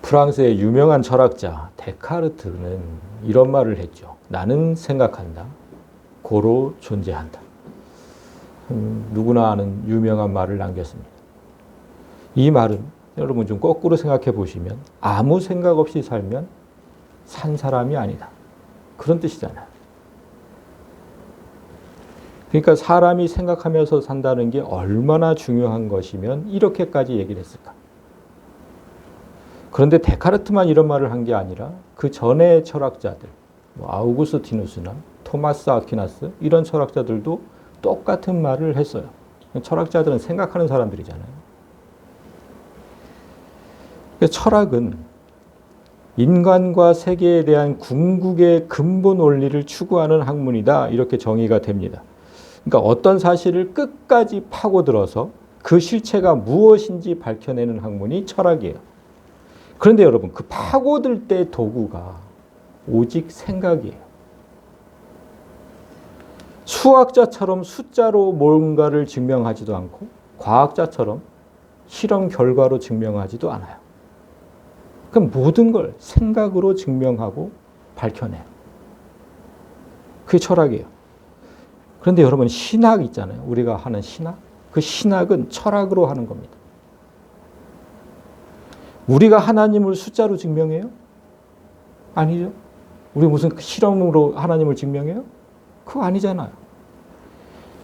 프랑스의 유명한 철학자 데카르트는 이런 말을 했죠. 나는 생각한다. 고로 존재한다. 누구나 아는 유명한 말을 남겼습니다. 이 말은 여러분 좀 거꾸로 생각해 보시면 아무 생각 없이 살면 산 사람이 아니다. 그런 뜻이잖아요. 그러니까 사람이 생각하면서 산다는 게 얼마나 중요한 것이면 이렇게까지 얘기를 했을까. 그런데 데카르트만 이런 말을 한 게 아니라 그 전에 철학자들, 아우구스티누스나 토마스 아퀴나스 이런 철학자들도 똑같은 말을 했어요. 철학자들은 생각하는 사람들이잖아요. 철학은 인간과 세계에 대한 궁극의 근본 원리를 추구하는 학문이다. 이렇게 정의가 됩니다. 그러니까 어떤 사실을 끝까지 파고들어서 그 실체가 무엇인지 밝혀내는 학문이 철학이에요. 그런데 여러분, 그 파고들 때 도구가 오직 생각이에요. 수학자처럼 숫자로 뭔가를 증명하지도 않고 과학자처럼 실험 결과로 증명하지도 않아요. 그럼 모든 걸 생각으로 증명하고 밝혀내요. 그게 철학이에요. 그런데 여러분, 신학 있잖아요. 우리가 하는 신학. 그 신학은 철학으로 하는 겁니다. 우리가 하나님을 숫자로 증명해요? 아니죠. 우리 무슨 실험으로 하나님을 증명해요? 그거 아니잖아요.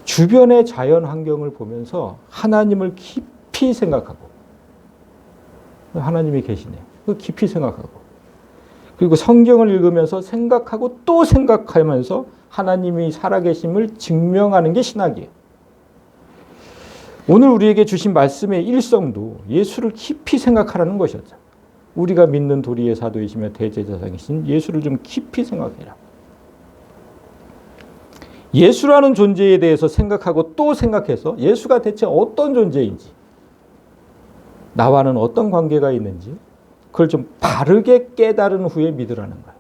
주변의 자연 환경을 보면서 하나님을 깊이 생각하고, 하나님이 계시네. 깊이 생각하고, 그리고 성경을 읽으면서 생각하고 또 생각하면서 하나님이 살아계심을 증명하는 게 신학이에요. 오늘 우리에게 주신 말씀의 일성도 예수를 깊이 생각하라는 것이었죠. 우리가 믿는 도리의 사도이시며 대제사장이신 예수를 좀 깊이 생각해라. 예수라는 존재에 대해서 생각하고 또 생각해서 예수가 대체 어떤 존재인지, 나와는 어떤 관계가 있는지 그걸 좀 바르게 깨달은 후에 믿으라는 거예요.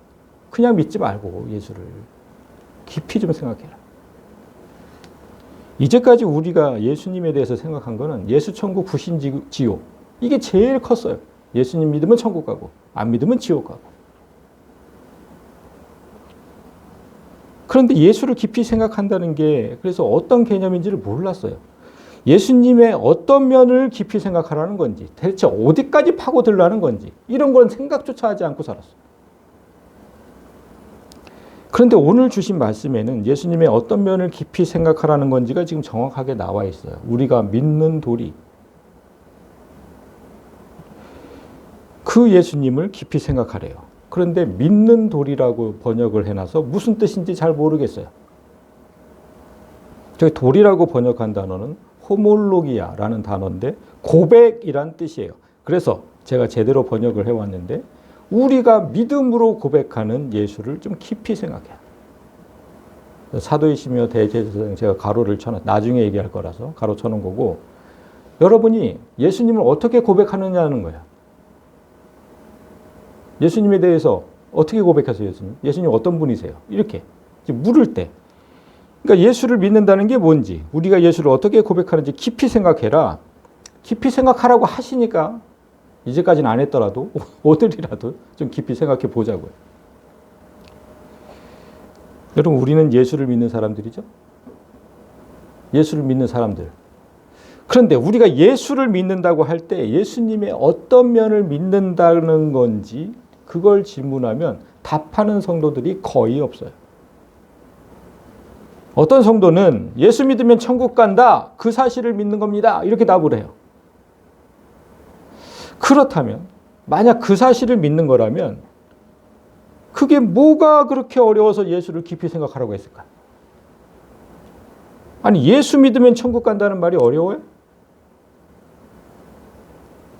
그냥 믿지 말고 예수를 깊이 좀 생각해라. 이제까지 우리가 예수님에 대해서 생각한 거는 예수 천국 부신 지옥, 이게 제일 컸어요. 예수님 믿으면 천국 가고 안 믿으면 지옥 가고. 그런데 예수를 깊이 생각한다는 게 그래서 어떤 개념인지를 몰랐어요. 예수님의 어떤 면을 깊이 생각하라는 건지, 대체 어디까지 파고들라는 건지, 이런 건 생각조차 하지 않고 살았어요. 그런데 오늘 주신 말씀에는 예수님의 어떤 면을 깊이 생각하라는 건지가 지금 정확하게 나와 있어요. 우리가 믿는 도리. 그 예수님을 깊이 생각하래요. 그런데 믿는 도리라고 번역을 해놔서 무슨 뜻인지 잘 모르겠어요. 저기 도리라고 번역한 단어는 호몰로기아라는 단어인데 고백이란 뜻이에요. 그래서 제가 제대로 번역을 해왔는데 우리가 믿음으로 고백하는 예수를 좀 깊이 생각해요. 사도이시며 대제사장 제가 가로를 쳐놨, 나중에 얘기할 거라서 가로 쳐놓은 거고, 여러분이 예수님을 어떻게 고백하느냐는 거예요. 예수님에 대해서 어떻게 고백하세요? 예수님 어떤 분이세요? 이렇게 물을 때, 그러니까 예수를 믿는다는 게 뭔지, 우리가 예수를 어떻게 고백하는지 깊이 생각해라. 깊이 생각하라고 하시니까 이제까지는 안 했더라도 오늘이라도 좀 깊이 생각해 보자고요. 여러분, 우리는 예수를 믿는 사람들이죠. 예수를 믿는 사람들. 그런데 우리가 예수를 믿는다고 할 때 예수님의 어떤 면을 믿는다는 건지 그걸 질문하면 답하는 성도들이 거의 없어요. 어떤 성도는 예수 믿으면 천국 간다, 그 사실을 믿는 겁니다, 이렇게 답을 해요. 그렇다면 만약 그 사실을 믿는 거라면 그게 뭐가 그렇게 어려워서 예수를 깊이 생각하라고 했을까? 아니, 예수 믿으면 천국 간다는 말이 어려워요?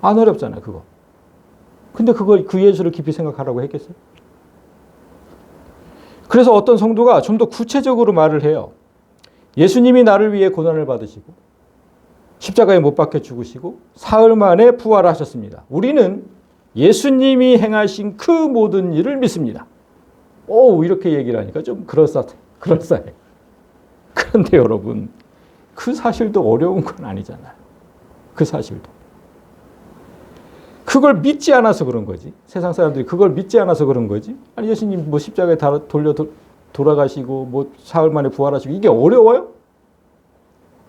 안 어렵잖아요, 그거. 근데 그 예수를 깊이 생각하라고 했겠어요? 그래서 어떤 성도가 좀 더 구체적으로 말을 해요. 예수님이 나를 위해 고난을 받으시고 십자가에 못 박혀 죽으시고 사흘 만에 부활하셨습니다. 우리는 예수님이 행하신 그 모든 일을 믿습니다. 이렇게 얘기를 하니까 좀 그럴싸해. 그런데 여러분, 그 사실도 어려운 건 아니잖아요. 그 그걸 믿지 않아서 그런 거지. 세상 사람들이 그걸 믿지 않아서 그런 거지. 아니 예수님 뭐 십자가에 돌아가시고 뭐 사흘 만에 부활하시고 이게 어려워요?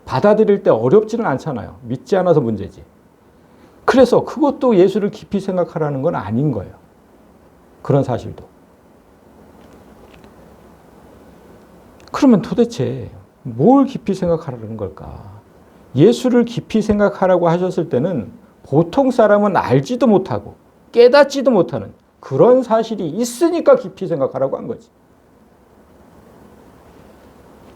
받아들일 때 어렵지는 않잖아요. 믿지 않아서 문제지. 그래서 그것도 예수를 깊이 생각하라는 건 아닌 거예요. 그런 사실도. 그러면 도대체 뭘 깊이 생각하라는 걸까? 예수를 깊이 생각하라고 하셨을 때는 보통 사람은 알지도 못하고 깨닫지도 못하는 그런 사실이 있으니까 깊이 생각하라고 한 거지.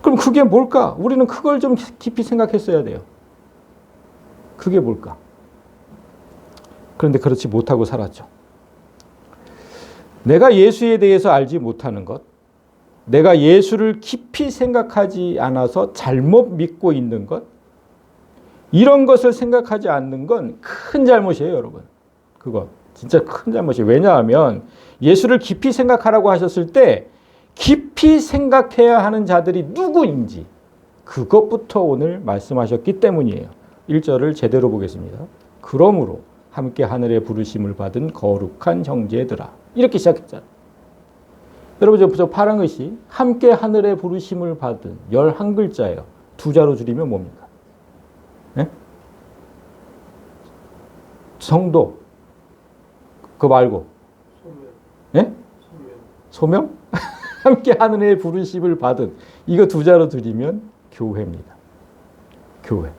그럼 그게 뭘까? 우리는 그걸 좀 깊이 생각했어야 돼요. 그게 뭘까? 그런데 그렇지 못하고 살았죠. 내가 예수에 대해서 알지 못하는 것, 내가 예수를 깊이 생각하지 않아서 잘못 믿고 있는 것, 이런 것을 생각하지 않는 건 큰 잘못이에요, 여러분. 그거 진짜 큰 잘못이에요. 왜냐하면 예수를 깊이 생각하라고 하셨을 때 깊이 생각해야 하는 자들이 누구인지 그것부터 오늘 말씀하셨기 때문이에요. 1절을 제대로 보겠습니다. 그러므로 함께 하늘의 부르심을 받은 거룩한 형제들아. 이렇게 시작했잖아요. 여러분 저 파란 글씨 함께 하늘의 부르심을 받은 11글자예요. 두 자로 줄이면 뭡니까? 네? 성도. 그거 말고. 소명. 네? 소명? 함께 하늘의 부르심을 받은 이거 두 자로 줄이면 교회입니다. 교회.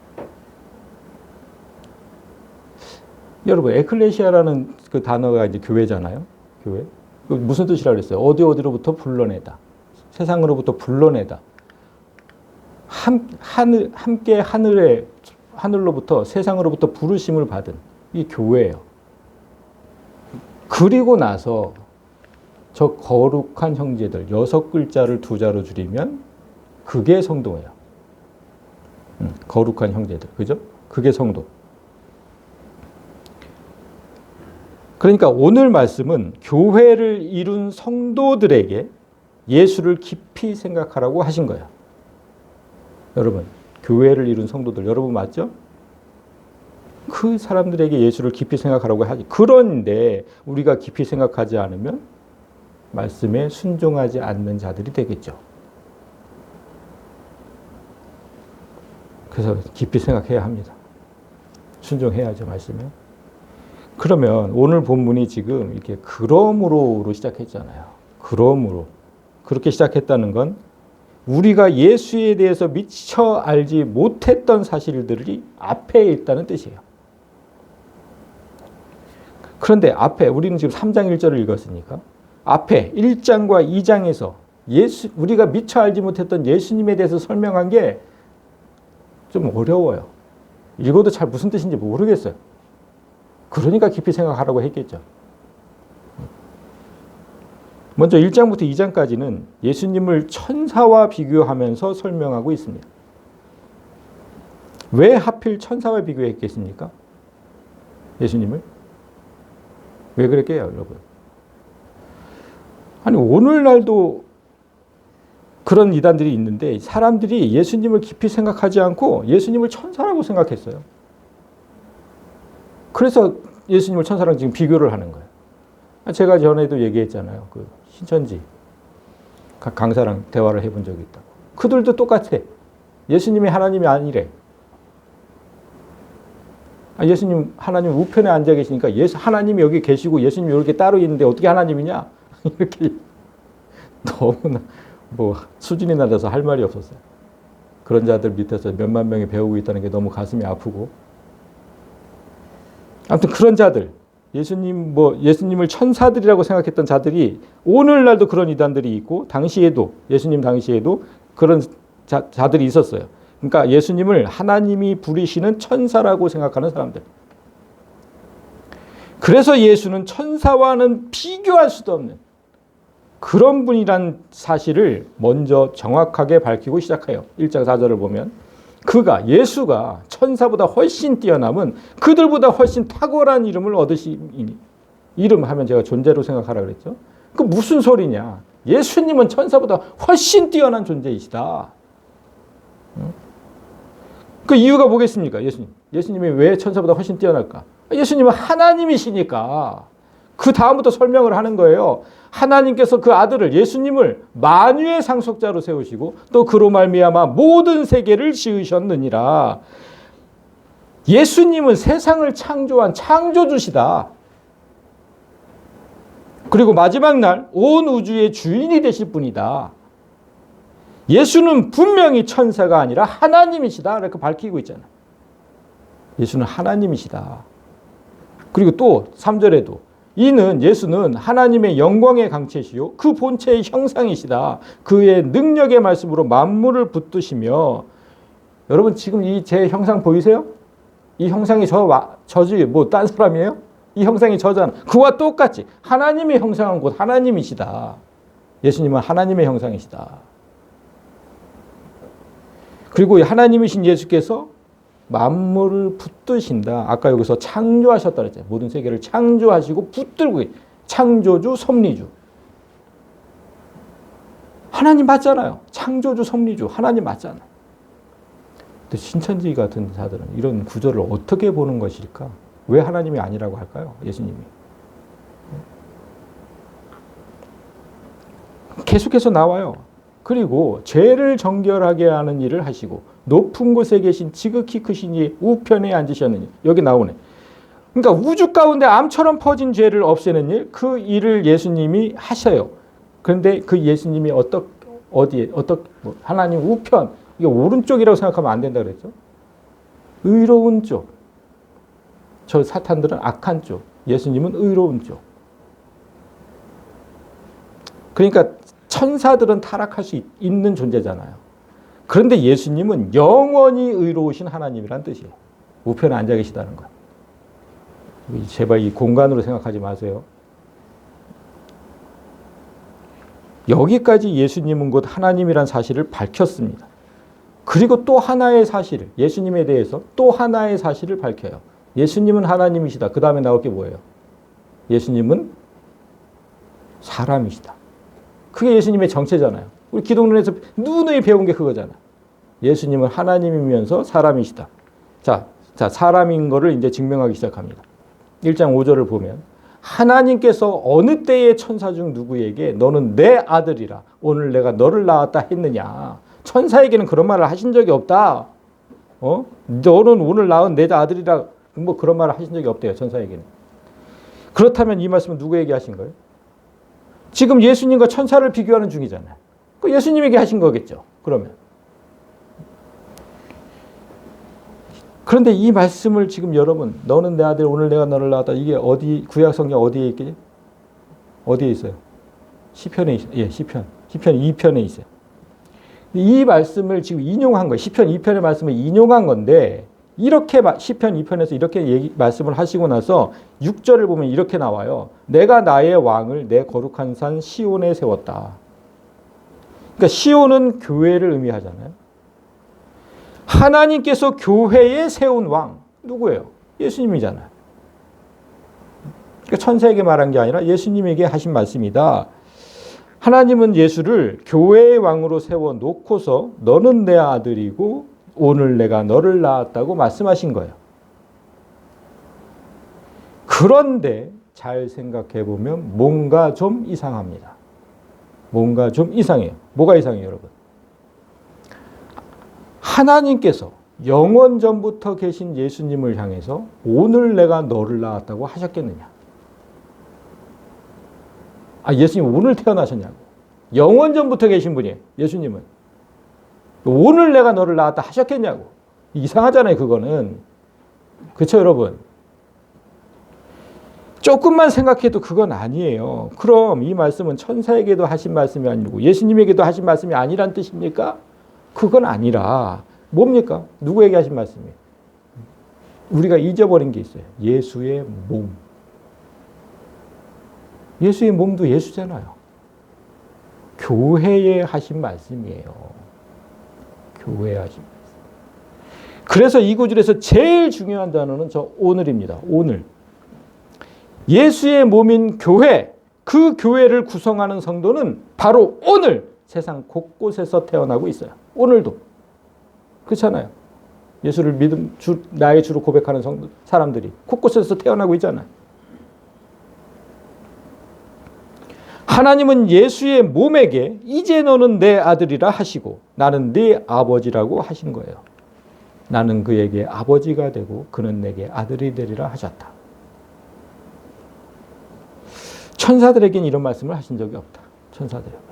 여러분 에클레시아라는 그 단어가 이제 교회잖아요. 교회. 무슨 뜻이라고 그랬어요? 어디로부터 불러내다. 세상으로부터 불러내다. 함께 하늘로부터 세상으로부터 부르심을 받은 이 교회예요. 그리고 나서 저 거룩한 형제들 6글자를 두 자로 줄이면 그게 성도예요. 거룩한 형제들. 그죠? 그게 성도. 그러니까 오늘 말씀은 교회를 이룬 성도들에게 예수를 깊이 생각하라고 하신 거예요. 여러분, 교회를 이룬 성도들, 여러분 맞죠? 그 사람들에게 예수를 깊이 생각하라고 하지. 그런데 우리가 깊이 생각하지 않으면 말씀에 순종하지 않는 자들이 되겠죠. 그래서 깊이 생각해야 합니다. 순종해야죠, 말씀에. 그러면 오늘 본문이 지금 이렇게 그러므로로 시작했잖아요. 그러므로. 그렇게 시작했다는 건 우리가 예수에 대해서 미처 알지 못했던 사실들이 앞에 있다는 뜻이에요. 그런데 앞에 우리는 지금 3장 1절을 읽었으니까 앞에 1장과 2장에서 우리가 미처 알지 못했던 예수님에 대해서 설명한 게 좀 어려워요. 읽어도 잘 무슨 뜻인지 모르겠어요. 그러니까 깊이 생각하라고 했겠죠. 먼저 1장부터 2장까지는 예수님을 천사와 비교하면서 설명하고 있습니다. 왜 하필 천사와 비교했겠습니까? 예수님을? 왜 그랬게요, 여러분? 아니, 오늘날도 그런 이단들이 있는데 사람들이 예수님을 깊이 생각하지 않고 예수님을 천사라고 생각했어요. 그래서 예수님을 천사랑 지금 비교를 하는 거예요. 제가 전에도 얘기했잖아요. 그 신천지 각 강사랑 대화를 해본 적이 있다고. 그들도 똑같아. 예수님이 하나님이 아니래. 예수님 하나님 우편에 앉아 계시니까 하나님이 여기 계시고 예수님이 이렇게 따로 있는데 어떻게 하나님이냐? 이렇게 너무나 수준이 낮아서 할 말이 없었어요. 그런 자들 밑에서 몇만 명이 배우고 있다는 게 너무 가슴이 아프고. 아무튼 그런 자들, 예수님을 천사들이라고 생각했던 자들이 오늘날도 그런 이단들이 있고 예수님 당시에도 그런 자들이 있었어요. 그러니까 예수님을 하나님이 부리시는 천사라고 생각하는 사람들. 그래서 예수는 천사와는 비교할 수도 없는 그런 분이란 사실을 먼저 정확하게 밝히고 시작해요. 1장 4절을 보면 예수가 천사보다 훨씬 뛰어남은 그들보다 훨씬 탁월한 이름을 얻으시니 이름 하면 제가 존재로 생각하라 그랬죠. 그 무슨 소리냐. 예수님은 천사보다 훨씬 뛰어난 존재이시다. 그 이유가 뭐겠습니까? 예수님. 예수님이 왜 천사보다 훨씬 뛰어날까? 예수님은 하나님이시니까. 그 다음부터 설명을 하는 거예요. 하나님께서 그 아들을, 예수님을 만유의 상속자로 세우시고 또 그로 말미암아 모든 세계를 지으셨느니라. 예수님은 세상을 창조한 창조주시다. 그리고 마지막 날 온 우주의 주인이 되실 분이다. 예수는 분명히 천사가 아니라 하나님이시다. 이렇게 밝히고 있잖아요. 예수는 하나님이시다. 그리고 또 3절에도 이는 예수는 하나님의 영광의 강체시요 그 본체의 형상이시다. 그의 능력의 말씀으로 만물을 붙드시며. 여러분 지금 이 제 형상 보이세요? 이 형상이 저지 뭐 딴 사람이에요? 이 형상이 저잖아. 그와 똑같이 하나님의 형상은 곧 하나님이시다. 예수님은 하나님의 형상이시다. 그리고 하나님이신 예수께서 만물을 붙드신다. 아까 여기서 창조하셨다 그랬잖아요. 모든 세계를 창조하시고 붙들고 창조주, 섭리주. 하나님 맞잖아요. 창조주, 섭리주. 하나님 맞잖아요. 근데 신천지 같은 자들은 이런 구절을 어떻게 보는 것일까? 왜 하나님이 아니라고 할까요? 예수님이. 계속해서 나와요. 그리고 죄를 정결하게 하는 일을 하시고 높은 곳에 계신 지극히 크신 이 우편에 앉으셨느니. 여기 나오네. 그러니까 우주 가운데 암처럼 퍼진 죄를 없애는 일, 그 일을 예수님이 하셔요. 그런데 그 예수님이 하나님 우편, 이게 오른쪽이라고 생각하면 안 된다 그랬죠. 의로운 쪽. 저 사탄들은 악한 쪽. 예수님은 의로운 쪽. 그러니까 천사들은 타락할 수 있는 존재잖아요. 그런데 예수님은 영원히 의로우신 하나님이란 뜻이에요. 우편에 앉아 계시다는 거예요. 제발 이 공간으로 생각하지 마세요. 여기까지 예수님은 곧 하나님이란 사실을 밝혔습니다. 그리고 또 하나의 사실, 예수님에 대해서 또 하나의 사실을 밝혀요. 예수님은 하나님이시다. 그 다음에 나올 게 뭐예요? 예수님은 사람이시다. 그게 예수님의 정체잖아요. 우리 기독론에서 누누이 배운 게 그거잖아요. 예수님은 하나님이면서 사람이시다. 자, 사람인 거를 이제 증명하기 시작합니다. 1장 5절을 보면 하나님께서 어느 때의 천사 중 누구에게 너는 내 아들이라 오늘 내가 너를 낳았다 했느냐. 천사에게는 그런 말을 하신 적이 없다. 너는 오늘 낳은 내 아들이라 뭐 그런 말을 하신 적이 없대요. 천사에게는. 그렇다면 이 말씀은 누구에게 하신 거예요? 지금 예수님과 천사를 비교하는 중이잖아요. 그 예수님에게 하신 거겠죠. 그러면. 그런데 이 말씀을 지금 여러분, 너는 내 아들, 오늘 내가 너를 낳았다. 이게 어디, 구약 성경 어디에 있겠지? 어디에 있어요? 시편에 있어요. 예, 시편 2편에 있어요. 이 말씀을 지금 인용한 거예요. 시편 2편의 말씀을 인용한 건데, 이렇게 시편 2편에서 이렇게 말씀을 하시고 나서 6절을 보면 이렇게 나와요. 내가 나의 왕을 내 거룩한 산 시온에 세웠다. 그러니까 시온은 교회를 의미하잖아요. 하나님께서 교회에 세운 왕 누구예요? 예수님이잖아요. 그러니까 천사에게 말한 게 아니라 예수님에게 하신 말씀이다. 하나님은 예수를 교회의 왕으로 세워놓고서 너는 내 아들이고 오늘 내가 너를 낳았다고 말씀하신 거예요. 그런데 잘 생각해 보면 뭔가 좀 이상합니다. 뭔가 좀 이상해요. 뭐가 이상해요, 여러분? 하나님께서 영원 전부터 계신 예수님을 향해서 오늘 내가 너를 낳았다고 하셨겠느냐? 예수님 오늘 태어나셨냐고. 영원 전부터 계신 분이에요. 예수님은. 오늘 내가 너를 낳았다 하셨겠냐고. 이상하잖아요, 그거는. 그렇죠, 여러분? 조금만 생각해도 그건 아니에요. 그럼 이 말씀은 천사에게도 하신 말씀이 아니고 예수님에게도 하신 말씀이 아니란 뜻입니까? 그건 아니라 뭡니까? 누구에게 하신 말씀이에요? 우리가 잊어버린 게 있어요. 예수의 몸. 예수의 몸도 예수잖아요. 교회에 하신 말씀이에요. 교회에 하신 말씀. 그래서 이 구절에서 제일 중요한 단어는 저 오늘입니다. 오늘. 예수의 몸인 교회, 그 교회를 구성하는 성도는 바로 오늘 세상 곳곳에서 태어나고 있어요. 오늘도. 그렇잖아요. 예수를 나의 주로 고백하는 사람들이 곳곳에서 태어나고 있잖아요. 하나님은 예수의 몸에게 이제 너는 내 아들이라 하시고 나는 네 아버지라고 하신 거예요. 나는 그에게 아버지가 되고 그는 내게 아들이 되리라 하셨다. 천사들에게는 이런 말씀을 하신 적이 없다. 천사들에게.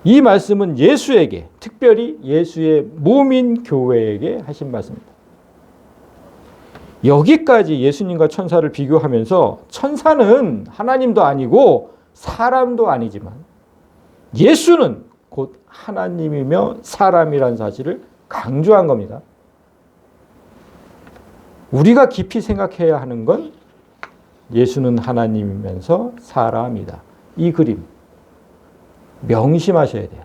이 말씀은 예수에게, 특별히 예수의 몸인 교회에게 하신 말씀입니다. 여기까지 예수님과 천사를 비교하면서 천사는 하나님도 아니고 사람도 아니지만 예수는 곧 하나님이며 사람이라는 사실을 강조한 겁니다. 우리가 깊이 생각해야 하는 건 예수는 하나님이면서 사람이다. 이 그림 명심하셔야 돼요.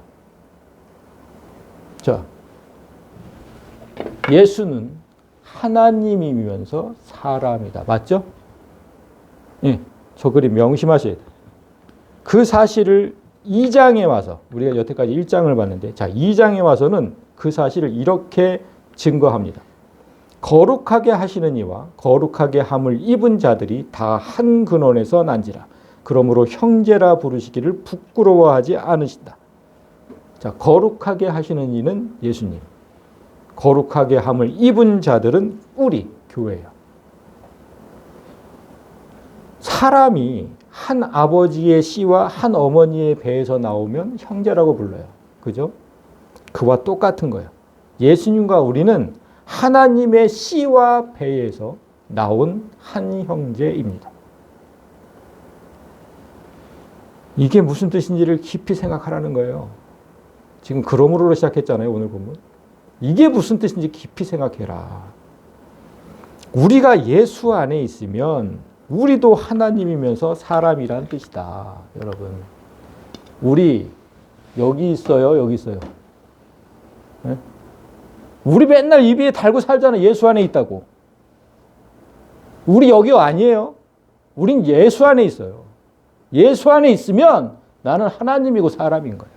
자, 예수는 하나님이면서 사람이다. 맞죠? 예, 저 그림 명심하셔야 돼요. 그 사실을 2장에 와서 우리가 여태까지 1장을 봤는데 자, 2장에 와서는 그 사실을 이렇게 증거합니다. 거룩하게 하시는 이와 거룩하게 함을 입은 자들이 다 한 근원에서 난지라. 그러므로 형제라 부르시기를 부끄러워하지 않으신다. 자, 거룩하게 하시는 이는 예수님. 거룩하게 함을 입은 자들은 우리 교회예요. 사람이 한 아버지의 씨와 한 어머니의 배에서 나오면 형제라고 불러요. 그죠? 그와 똑같은 거예요. 예수님과 우리는 하나님의 씨와 배에서 나온 한 형제입니다. 이게 무슨 뜻인지를 깊이 생각하라는 거예요. 지금 그러므로 시작했잖아요. 오늘 보면. 이게 무슨 뜻인지 깊이 생각해라. 우리가 예수 안에 있으면 우리도 하나님이면서 사람이란 뜻이다. 여러분. 우리 여기 있어요. 여기 있어요. 네? 우리 맨날 입에 달고 살잖아요. 예수 안에 있다고. 우리 여기 아니에요. 우린 예수 안에 있어요. 예수 안에 있으면 나는 하나님이고 사람인 거예요.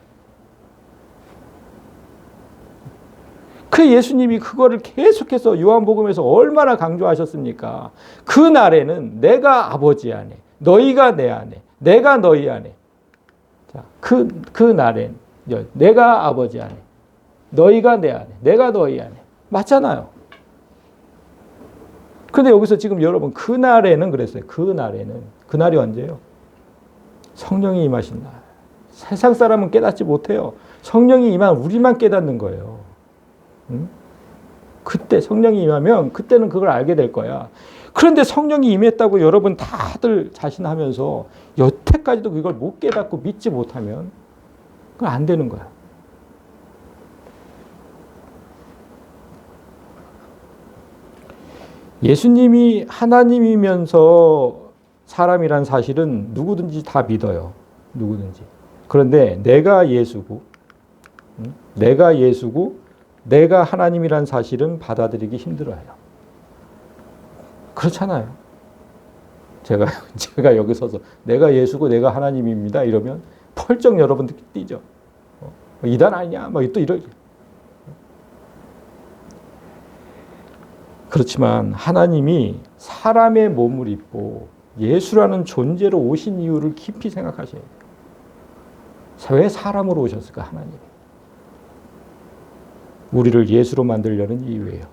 그 예수님이 그거를 계속해서 요한복음에서 얼마나 강조하셨습니까? 그 날에는 내가 아버지 안에, 너희가 내 안에, 내가 너희 안에. 자, 그 날엔 내가 아버지 안에, 너희가 내 안에, 내가 너희 안에. 맞잖아요. 근데 여기서 지금 여러분 그 날에는 그랬어요. 그 날에는. 그날이 언제예요? 성령이 임하신 날. 세상 사람은 깨닫지 못해요. 성령이 임하면 우리만 깨닫는 거예요. 응? 그때 성령이 임하면 그때는 그걸 알게 될 거야. 그런데 성령이 임했다고 여러분 다들 자신하면서 여태까지도 그걸 못 깨닫고 믿지 못하면 그건 안 되는 거야. 예수님이 하나님이면서 사람이란 사실은 누구든지 다 믿어요. 누구든지. 그런데 내가 예수고 내가 하나님이란 사실은 받아들이기 힘들어요. 그렇잖아요. 제가 여기 서서 내가 예수고 내가 하나님입니다. 이러면 펄쩍 여러분들 뛰죠. 이단 아니냐? 뭐 또 이러죠. 그렇지만 하나님이 사람의 몸을 입고 예수라는 존재로 오신 이유를 깊이 생각하셔야 돼요. 왜 사람으로 오셨을까, 하나님이? 우리를 예수로 만들려는 이유예요.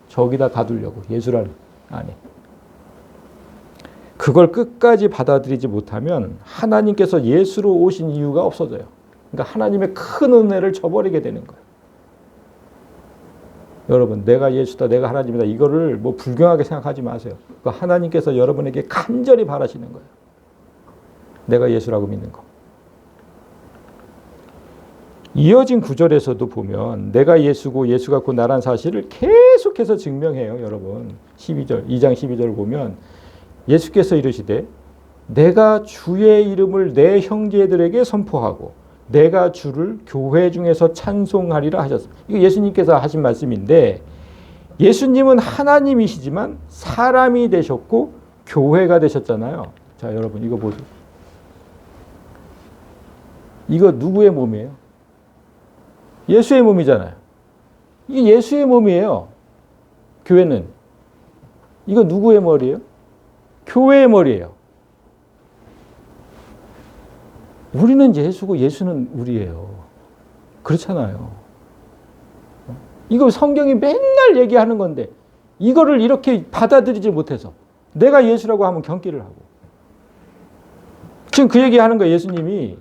저기다 가두려고, 예수라는 안에. 그걸 끝까지 받아들이지 못하면 하나님께서 예수로 오신 이유가 없어져요. 그러니까 하나님의 큰 은혜를 저버리게 되는 거예요. 여러분, 내가 예수다, 내가 하나님이다, 이거를 뭐 불경하게 생각하지 마세요. 하나님께서 여러분에게 간절히 바라시는 거예요. 내가 예수라고 믿는 거. 이어진 구절에서도 보면 내가 예수고 예수가 곧 나란 사실을 계속해서 증명해요. 여러분, 12절, 2장 12절을 보면 예수께서 이르시되 내가 주의 이름을 내 형제들에게 선포하고 내가 주를 교회 중에서 찬송하리라 하셨습니다. 이거 예수님께서 하신 말씀인데 예수님은 하나님이시지만 사람이 되셨고 교회가 되셨잖아요. 자, 여러분 이거 보세요. 이거 누구의 몸이에요? 예수의 몸이잖아요. 이게 예수의 몸이에요. 교회는. 이거 누구의 머리예요? 교회의 머리예요. 우리는 예수고 예수는 우리예요. 그렇잖아요. 이거 성경이 맨날 얘기하는 건데 이거를 이렇게 받아들이지 못해서 내가 예수라고 하면 경기를 하고. 지금 그 얘기하는 거예요. 예수님이.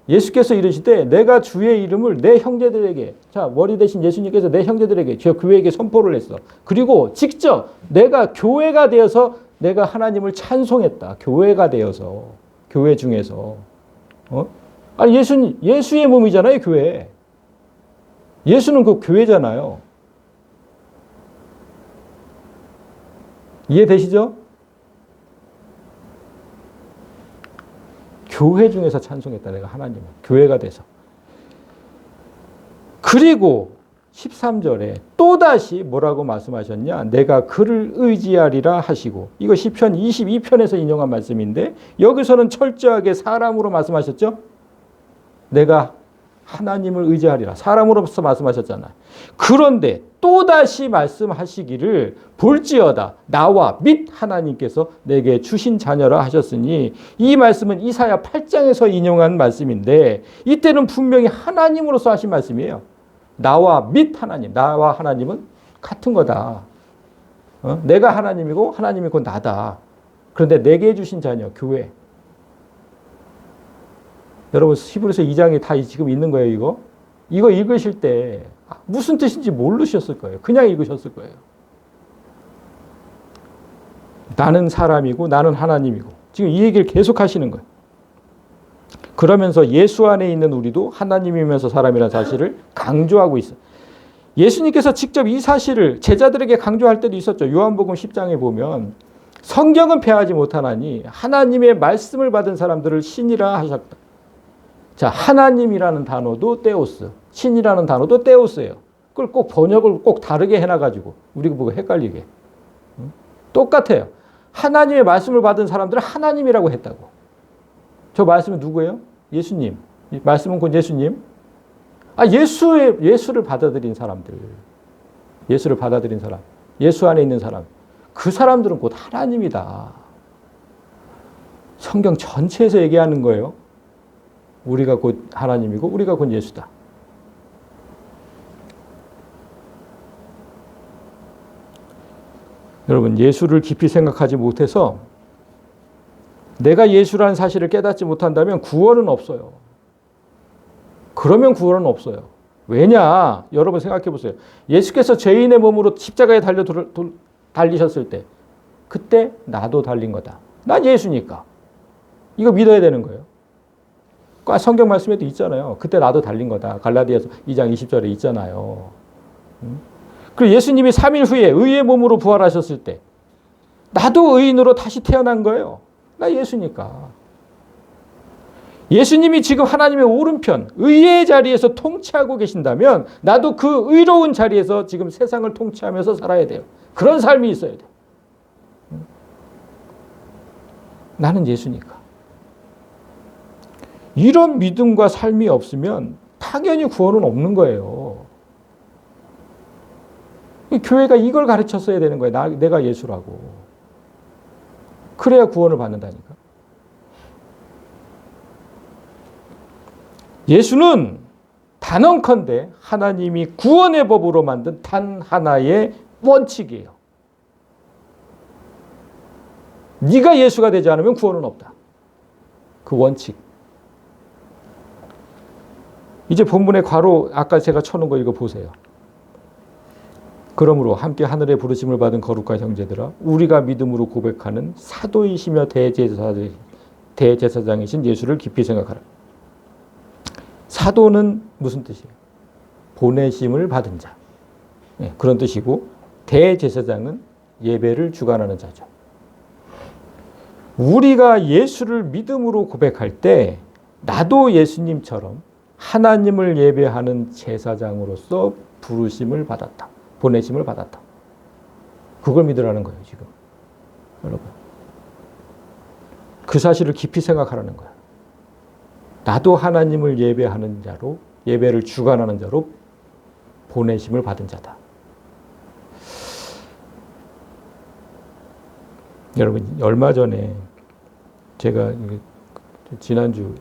예수께서 이르시되 내가 주의 이름을 내 형제들에게, 자, 머리 대신 예수님께서 내 형제들에게, 저 교회에게 선포를 했어. 그리고 직접 내가 교회가 되어서 내가 하나님을 찬송했다. 교회가 되어서. 교회 중에서. 아니, 예수의 몸이잖아요, 교회. 예수는 그 교회잖아요. 이해되시죠? 교회 중에서 찬송했다. 내가 하나님을. 교회가 돼서. 그리고 13절에 또다시 뭐라고 말씀하셨냐? 내가 그를 의지하리라 하시고. 이거 시편 22편에서 인용한 말씀인데 여기서는 철저하게 사람으로 말씀하셨죠? 내가 하나님을 의지하리라. 사람으로서 말씀하셨잖아요. 그런데 또다시 말씀하시기를 볼지어다 나와 및 하나님께서 내게 주신 자녀라 하셨으니, 이 말씀은 이사야 8장에서 인용한 말씀인데 이때는 분명히 하나님으로서 하신 말씀이에요. 나와 및 하나님. 나와 하나님은 같은 거다. 내가 하나님이고 하나님이 곧 나다. 그런데 내게 주신 자녀, 교회. 여러분 히브리서 2장에 다 지금 있는 거예요. 이거 읽으실 때 무슨 뜻인지 모르셨을 거예요. 그냥 읽으셨을 거예요. 나는 사람이고 나는 하나님이고 지금 이 얘기를 계속 하시는 거예요. 그러면서 예수 안에 있는 우리도 하나님이면서 사람이라는 사실을 강조하고 있어요. 예수님께서 직접 이 사실을 제자들에게 강조할 때도 있었죠. 요한복음 10장에 보면 성경은 폐하지 못하나니 하나님의 말씀을 받은 사람들을 신이라 하셨다. 자, 하나님이라는 단어도 테오스, 신이라는 단어도 테오스예요. 그걸 꼭 번역을 꼭 다르게 해놔가지고 우리가 보고 헷갈리게. 똑같아요. 하나님의 말씀을 받은 사람들은 하나님이라고 했다고. 저 말씀은 누구예요? 예수님. 말씀은 곧 예수님. 예수를 받아들인 사람들. 예수를 받아들인 사람. 예수 안에 있는 사람. 그 사람들은 곧 하나님이다. 성경 전체에서 얘기하는 거예요. 우리가 곧 하나님이고 우리가 곧 예수다. 여러분, 예수를 깊이 생각하지 못해서 내가 예수라는 사실을 깨닫지 못한다면 구원은 없어요. 그러면 구원은 없어요. 왜냐? 여러분 생각해 보세요. 예수께서 죄인의 몸으로 십자가에 달리셨을 때 그때 나도 달린 거다. 난 예수니까. 이거 믿어야 되는 거예요. 성경 말씀에도 있잖아요. 그때 나도 달린 거다. 갈라디아서 2장 20절에 있잖아요. 그리고 예수님이 3일 후에 의의 몸으로 부활하셨을 때 나도 의인으로 다시 태어난 거예요. 나 예수니까. 예수님이 지금 하나님의 오른편 의의 자리에서 통치하고 계신다면 나도 그 의로운 자리에서 지금 세상을 통치하면서 살아야 돼요. 그런 삶이 있어야 돼요. 나는 예수니까. 이런 믿음과 삶이 없으면 당연히 구원은 없는 거예요. 교회가 이걸 가르쳤어야 되는 거예요. 내가 예수라고. 그래야 구원을 받는다니까. 예수는 단언컨대 하나님이 구원의 법으로 만든 단 하나의 원칙이에요. 네가 예수가 되지 않으면 구원은 없다. 그 원칙. 이제 본문의 괄호 아까 제가 쳐놓은 거 이거 보세요. 그러므로 함께 하늘의 부르심을 받은 거룩한 형제들아, 우리가 믿음으로 고백하는 사도이시며 대제사장이신 예수를 깊이 생각하라. 사도는 무슨 뜻이에요? 보내심을 받은 자. 네, 그런 뜻이고, 대제사장은 예배를 주관하는 자죠. 우리가 예수를 믿음으로 고백할 때 나도 예수님처럼 하나님을 예배하는 제사장으로서 부르심을 받았다. 보내심을 받았다. 그걸 믿으라는 거예요, 지금. 여러분. 그 사실을 깊이 생각하라는 거예요. 나도 하나님을 예배하는 자로, 예배를 주관하는 자로 보내심을 받은 자다. 여러분, 얼마 전에 제가 지난주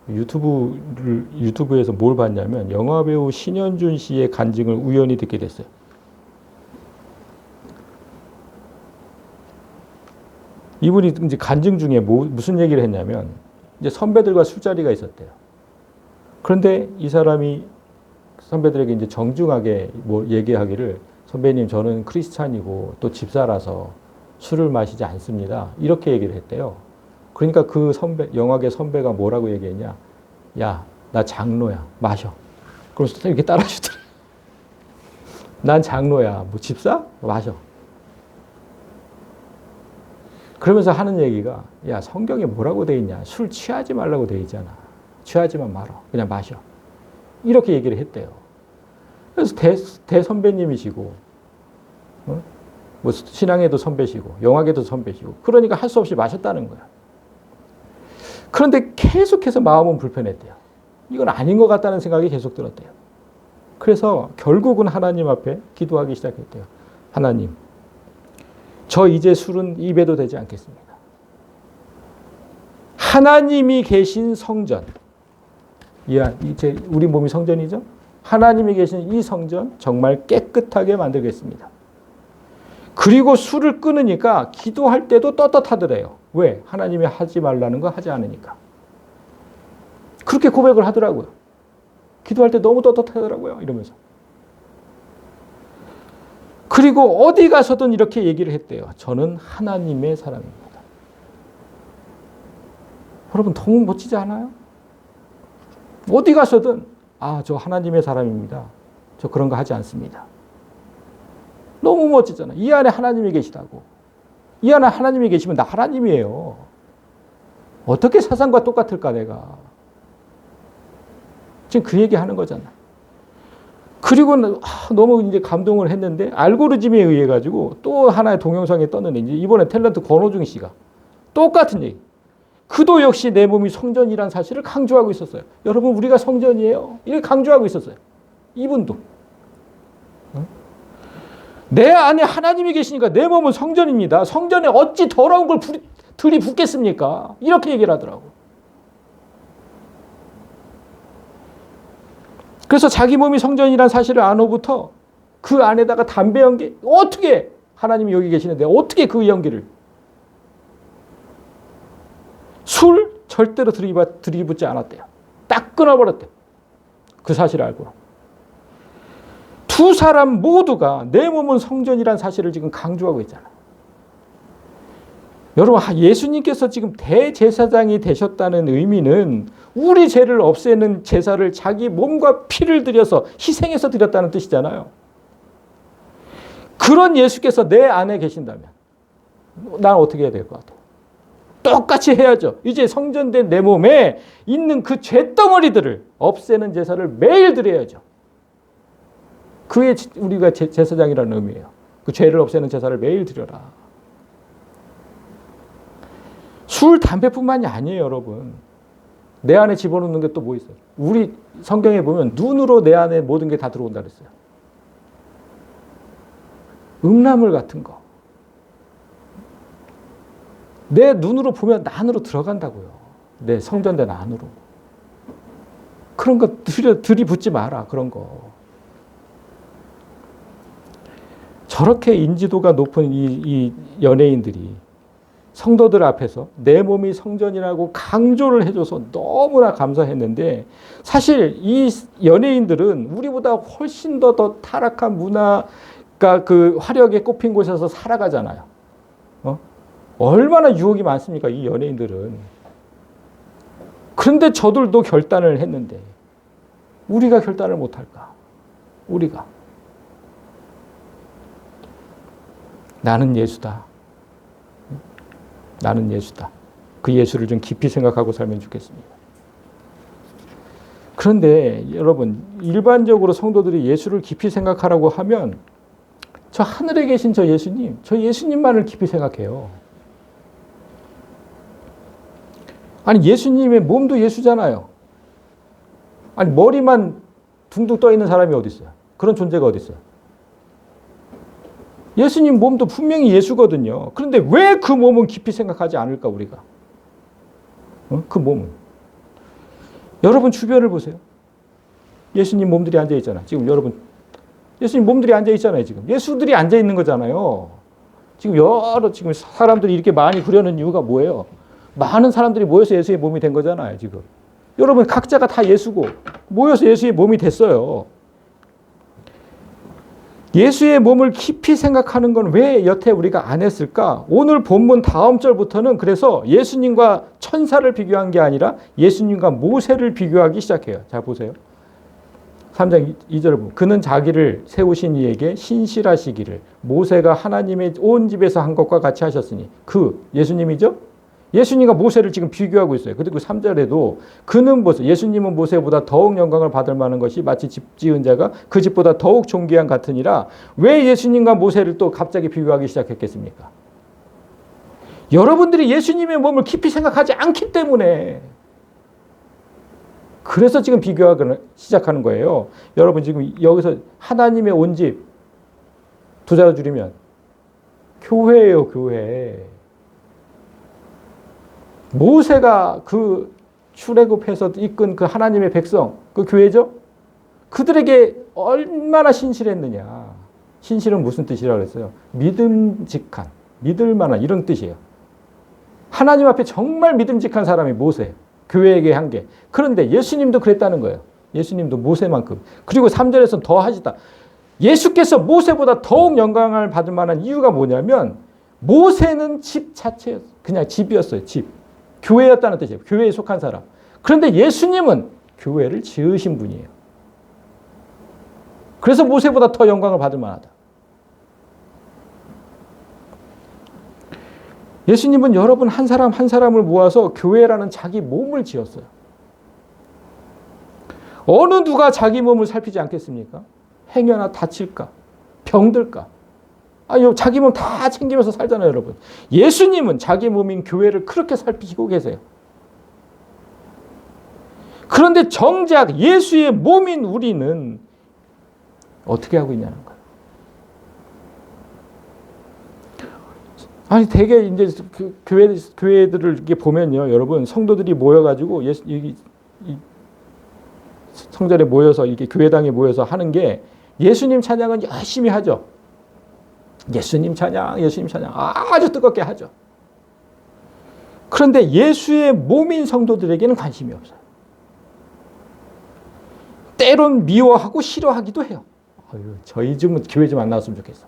유튜브에서 뭘 봤냐면 영화배우 신현준 씨의 간증을 우연히 듣게 됐어요. 이분이 이제 간증 중에 무슨 얘기를 했냐면 이제 선배들과 술자리가 있었대요. 그런데 이 사람이 선배들에게 이제 정중하게 뭐 얘기하기를, 선배님 저는 크리스찬이고 또 집사라서 술을 마시지 않습니다. 이렇게 얘기를 했대요. 그러니까 그 선배, 영화계 선배가 뭐라고 얘기했냐? 야, 나 장로야. 마셔. 그러면서 이렇게 따라주더래. 난 장로야. 뭐 집사? 마셔. 그러면서 하는 얘기가, 야, 성경에 뭐라고 돼 있냐? 술 취하지 말라고 돼 있잖아. 취하지만 말어. 그냥 마셔. 이렇게 얘기를 했대요. 그래서 대선배님이시고, 뭐 신앙에도 선배시고, 영화계도 선배시고, 그러니까 할 수 없이 마셨다는 거야. 그런데 계속해서 마음은 불편했대요. 이건 아닌 것 같다는 생각이 계속 들었대요. 그래서 결국은 하나님 앞에 기도하기 시작했대요. 하나님, 저 이제 술은 입에도 되지 않겠습니다. 하나님이 계신 성전, 이제 우리 몸이 성전이죠? 하나님이 계신 이 성전 정말 깨끗하게 만들겠습니다. 그리고 술을 끊으니까 기도할 때도 떳떳하더래요. 왜? 하나님이 하지 말라는 거 하지 않으니까. 그렇게 고백을 하더라고요. 기도할 때 너무 떳떳하더라고요. 이러면서. 그리고 어디 가서든 이렇게 얘기를 했대요. 저는 하나님의 사람입니다. 여러분, 너무 멋지지 않아요? 어디 가서든 저 하나님의 사람입니다. 저 그런 거 하지 않습니다. 너무 멋지잖아. 이 안에 하나님이 계시다고. 이 안에 하나님이 계시면 나 하나님이에요. 어떻게 세상과 똑같을까 내가. 지금 그 얘기 하는 거잖아. 그리고 너무 이제 감동을 했는데 알고리즘에 의해 가지고 또 하나의 동영상에 떴는데 이제 이번에 탤런트 권호중 씨가 똑같은 얘기. 그도 역시 내 몸이 성전이라는 사실을 강조하고 있었어요. 여러분, 우리가 성전이에요. 이렇게 강조하고 있었어요. 이분도. 내 안에 하나님이 계시니까 내 몸은 성전입니다. 성전에 어찌 더러운 걸 들이붓겠습니까? 이렇게 얘기를 하더라고. 그래서 자기 몸이 성전이라는 사실을 안 후부터 그 안에다가 담배 연기, 어떻게 하나님이 여기 계시는데 어떻게 그 연기를. 술 절대로 들이붓지 않았대요. 딱 끊어버렸대요. 그 사실을 알고. 두 사람 모두가 내 몸은 성전이라는 사실을 지금 강조하고 있잖아요. 여러분, 예수님께서 지금 대제사장이 되셨다는 의미는 우리 죄를 없애는 제사를 자기 몸과 피를 들여서 희생해서 드렸다는 뜻이잖아요. 그런 예수께서 내 안에 계신다면 난 어떻게 해야 될 것 같아요? 똑같이 해야죠. 이제 성전된 내 몸에 있는 그 죄덩어리들을 없애는 제사를 매일 드려야죠. 그게 우리가 제사장이라는 의미예요. 그 죄를 없애는 제사를 매일 드려라. 술, 담배뿐만이 아니에요, 여러분. 내 안에 집어넣는 게 또 뭐 있어요? 우리 성경에 보면 눈으로 내 안에 모든 게 다 들어온다 그랬어요. 음란물 같은 거. 내 눈으로 보면 나 안으로 들어간다고요. 내 성전된 안으로. 그런 거 들이붓지 마라, 그런 거. 저렇게 인지도가 높은 이 연예인들이 성도들 앞에서 내 몸이 성전이라고 강조를 해줘서 너무나 감사했는데, 사실 이 연예인들은 우리보다 훨씬 더 타락한 문화가 그 화력에 꼽힌 곳에서 살아가잖아요. 얼마나 유혹이 많습니까, 이 연예인들은. 그런데 저들도 결단을 했는데 우리가 결단을 못할까? 우리가. 나는 예수다. 나는 예수다. 그 예수를 좀 깊이 생각하고 살면 좋겠습니다. 그런데 여러분, 일반적으로 성도들이 예수를 깊이 생각하라고 하면 저 하늘에 계신 저 예수님만을 깊이 생각해요. 아니, 예수님의 몸도 예수잖아요. 아니, 머리만 둥둥 떠 있는 사람이 어디 있어요? 그런 존재가 어디 있어요? 예수님 몸도 분명히 예수거든요. 그런데 왜 그 몸은 깊이 생각하지 않을까 우리가? 그 몸은. 여러분 주변을 보세요. 예수님 몸들이 앉아 있잖아. 지금 여러분 예수님 몸들이 앉아 있잖아요. 지금 예수들이 앉아 있는 거잖아요. 지금 지금 사람들이 이렇게 많이 그려는 이유가 뭐예요? 많은 사람들이 모여서 예수의 몸이 된 거잖아요. 지금 여러분 각자가 다 예수고 모여서 예수의 몸이 됐어요. 예수의 몸을 깊이 생각하는 건 왜 여태 우리가 안 했을까? 오늘 본문 다음 절부터는 그래서 예수님과 천사를 비교한 게 아니라 예수님과 모세를 비교하기 시작해요. 잘 보세요. 3장 2절을 보면 그는 자기를 세우신 이에게 신실하시기를 모세가 하나님의 온 집에서 한 것과 같이 하셨으니 예수님이죠? 예수님과 모세를 지금 비교하고 있어요. 그리고 3절에도 그는 예수님은 모세보다 더욱 영광을 받을 만한 것이 마치 집 지은 자가 그 집보다 더욱 존귀한 같으니라. 왜 예수님과 모세를 또 갑자기 비교하기 시작했겠습니까? 여러분들이 예수님의 몸을 깊이 생각하지 않기 때문에 그래서 지금 비교하기 시작하는 거예요. 여러분 지금 여기서 하나님의 온 집 두 자로 줄이면 교회예요. 교회. 모세가 그 출애굽해서 이끈 그 하나님의 백성, 그 교회죠? 그들에게 얼마나 신실했느냐. 신실은 무슨 뜻이라고 그랬어요? 믿음직한, 믿을만한 이런 뜻이에요. 하나님 앞에 정말 믿음직한 사람이 모세, 교회에게 한 게. 그런데 예수님도 그랬다는 거예요. 예수님도 모세만큼. 그리고 3절에서는 더 하시다. 예수께서 모세보다 더욱 영광을 받을 만한 이유가 뭐냐면 모세는 집 자체였어요. 그냥 집이었어요. 집. 교회였다는 뜻이에요. 교회에 속한 사람. 그런데 예수님은 교회를 지으신 분이에요. 그래서 모세보다 더 영광을 받을 만하다. 예수님은 여러분 한 사람 한 사람을 모아서 교회라는 자기 몸을 지었어요. 어느 누가 자기 몸을 살피지 않겠습니까? 행여나 다칠까? 병들까? 자기 몸 다 챙기면서 살잖아요, 여러분. 예수님은 자기 몸인 교회를 그렇게 살피시고 계세요. 그런데 정작 예수의 몸인 우리는 어떻게 하고 있냐는 거예요. 되게 이제 교회들을 이렇게 보면요, 여러분 성도들이 모여가지고 성전에 모여서 이렇게 교회당에 모여서 하는 게 예수님 찬양은 열심히 하죠. 예수님 찬양 아주 뜨겁게 하죠. 그런데 예수의 몸인 성도들에게는 관심이 없어요. 때론 미워하고 싫어하기도 해요. 저희 좀 교회 좀 안 나왔으면 좋겠어.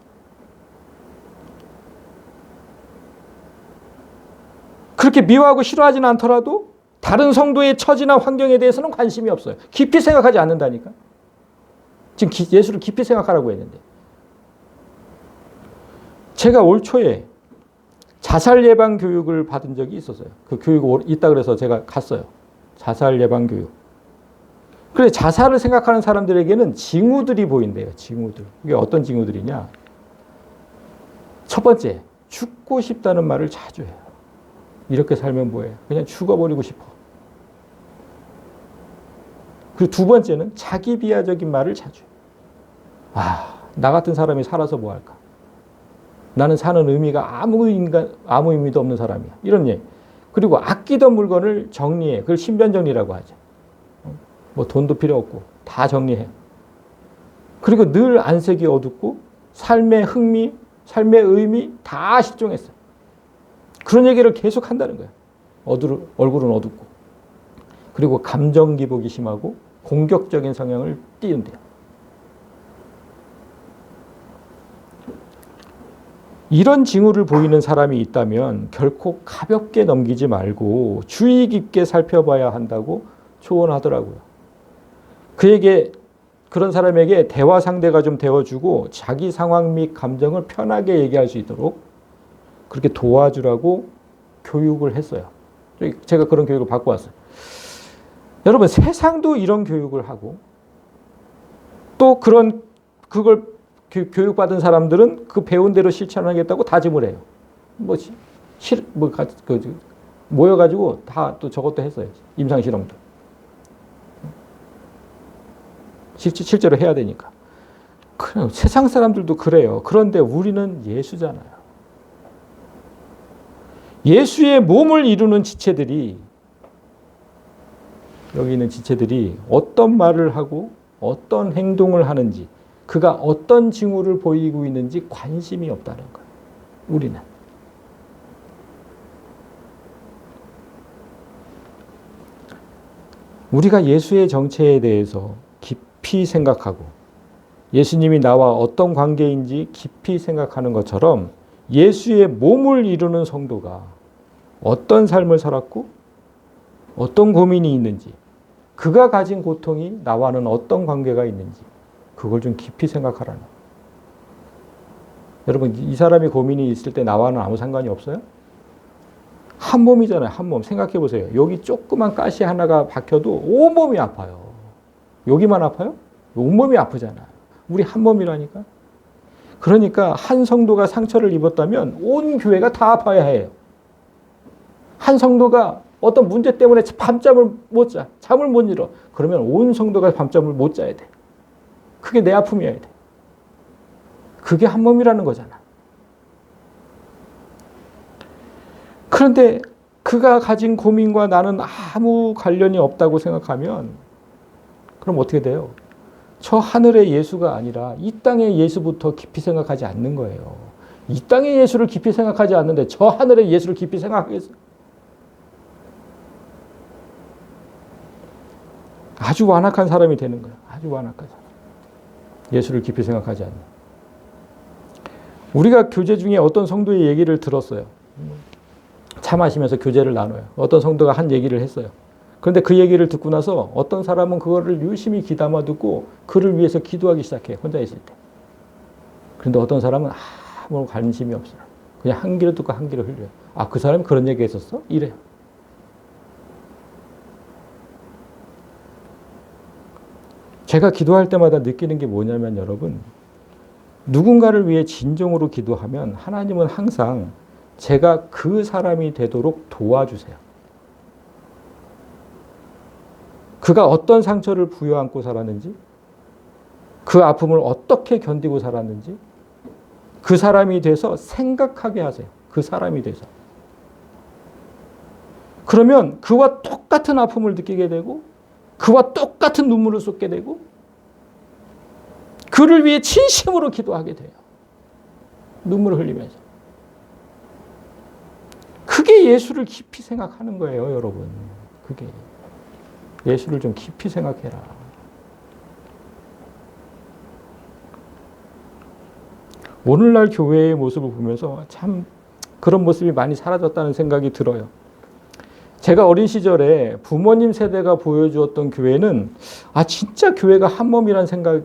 그렇게 미워하고 싫어하지는 않더라도 다른 성도의 처지나 환경에 대해서는 관심이 없어요. 깊이 생각하지 않는다니까. 지금 예수를 깊이 생각하라고 했는데. 제가 올 초에 자살 예방 교육을 받은 적이 있었어요. 그 교육 있다 그래서 제가 갔어요. 자살 예방 교육. 그런데 자살을 생각하는 사람들에게는 징후들이 보인대요. 징후들. 이게 어떤 징후들이냐? 첫 번째, 죽고 싶다는 말을 자주 해요. 이렇게 살면 뭐해? 그냥 죽어버리고 싶어. 그리고 두 번째는 자기 비하적인 말을 자주 해요. 나 같은 사람이 살아서 뭐 할까? 나는 사는 의미가 아무 의미도 없는 사람이야. 이런 얘기. 그리고 아끼던 물건을 정리해. 그걸 신변 정리라고 하죠. 돈도 필요 없고 다 정리해. 그리고 늘 안색이 어둡고 삶의 흥미, 삶의 의미 다 실종했어요. 그런 얘기를 계속 한다는 거예요. 얼굴은 어둡고. 그리고 감정 기복이 심하고 공격적인 성향을 띠운대요. 이런 징후를 보이는 사람이 있다면 결코 가볍게 넘기지 말고 주의 깊게 살펴봐야 한다고 조언하더라고요. 그런 사람에게 대화 상대가 좀 되어주고 자기 상황 및 감정을 편하게 얘기할 수 있도록 그렇게 도와주라고 교육을 했어요. 제가 그런 교육을 받고 왔어요. 여러분, 세상도 이런 교육을 하고 또 그걸 교육받은 사람들은 그 배운 대로 실천하겠다고 다짐을 해요. 모여가지고 다 또 저것도 했어요. 임상실험도. 실제로 해야 되니까. 그래요. 세상 사람들도 그래요. 그런데 우리는 예수잖아요. 예수의 몸을 이루는 지체들이, 여기 있는 지체들이 어떤 말을 하고 어떤 행동을 하는지, 그가 어떤 징후를 보이고 있는지 관심이 없다는 거예요. 우리는. 우리가 예수의 정체에 대해서 깊이 생각하고 예수님이 나와 어떤 관계인지 깊이 생각하는 것처럼 예수의 몸을 이루는 성도가 어떤 삶을 살았고 어떤 고민이 있는지, 그가 가진 고통이 나와는 어떤 관계가 있는지 그걸 좀 깊이 생각하라는. 여러분, 이 사람이 고민이 있을 때 나와는 아무 상관이 없어요? 한 몸이잖아요. 한 몸. 생각해 보세요. 여기 조그만 가시 하나가 박혀도 온몸이 아파요. 여기만 아파요? 온몸이 아프잖아요. 우리 한 몸이라니까. 그러니까 한 성도가 상처를 입었다면 온 교회가 다 아파야 해요. 한 성도가 어떤 문제 때문에 밤잠을 못 자, 잠을 못 이뤄. 그러면 온 성도가 밤잠을 못 자야 돼. 그게 내 아픔이어야 돼. 그게 한 몸이라는 거잖아. 그런데 그가 가진 고민과 나는 아무 관련이 없다고 생각하면 그럼 어떻게 돼요? 저 하늘의 예수가 아니라 이 땅의 예수부터 깊이 생각하지 않는 거예요. 이 땅의 예수를 깊이 생각하지 않는데 저 하늘의 예수를 깊이 생각하겠어요? 아주 완악한 사람이 되는 거예요. 아주 완악한 사람. 예수를 깊이 생각하지 않는. 우리가 교제 중에 어떤 성도의 얘기를 들었어요. 차 마시면서 교제를 나눠요. 어떤 성도가 한 얘기를 했어요. 그런데 그 얘기를 듣고 나서 어떤 사람은 그거를 유심히 귀담아 듣고 그를 위해서 기도하기 시작해요. 혼자 있을 때. 그런데 어떤 사람은 아무 관심이 없어요. 그냥 한 귀로 듣고 한 귀로 흘려요. 아, 그 사람이 그런 얘기 했었어? 이래요. 제가 기도할 때마다 느끼는 게 뭐냐면 여러분, 누군가를 위해 진정으로 기도하면 하나님은 항상 제가 그 사람이 되도록 도와주세요. 그가 어떤 상처를 부여안고 살았는지, 그 아픔을 어떻게 견디고 살았는지 그 사람이 돼서 생각하게 하세요. 그 사람이 돼서. 그러면 그와 똑같은 아픔을 느끼게 되고 그와 똑같은 눈물을 쏟게 되고 그를 위해 진심으로 기도하게 돼요. 눈물을 흘리면서. 그게 예수를 깊이 생각하는 거예요, 여러분. 그게. 예수를 좀 깊이 생각해라. 오늘날 교회의 모습을 보면서 참 그런 모습이 많이 사라졌다는 생각이 들어요. 제가 어린 시절에 부모님 세대가 보여주었던 교회는 진짜 교회가 한 몸이란 생각,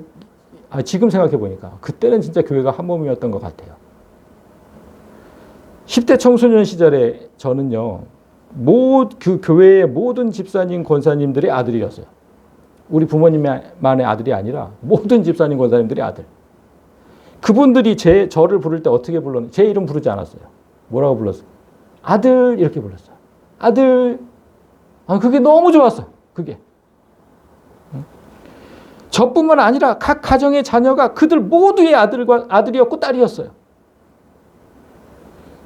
지금 생각해 보니까 그때는 진짜 교회가 한 몸이었던 것 같아요. 10대 청소년 시절에 저는요, 그 교회의 모든 집사님, 권사님들의 아들이었어요. 우리 부모님만의 아들이 아니라 모든 집사님, 권사님들의 아들. 그분들이 저를 부를 때 어떻게 불렀는지, 제 이름 부르지 않았어요. 뭐라고 불렀어요? 아들, 이렇게 불렀어요. 아들. 그게 너무 좋았어. 그게. 저뿐만 아니라 각 가정의 자녀가 그들 모두의 아들이었고 딸이었어요.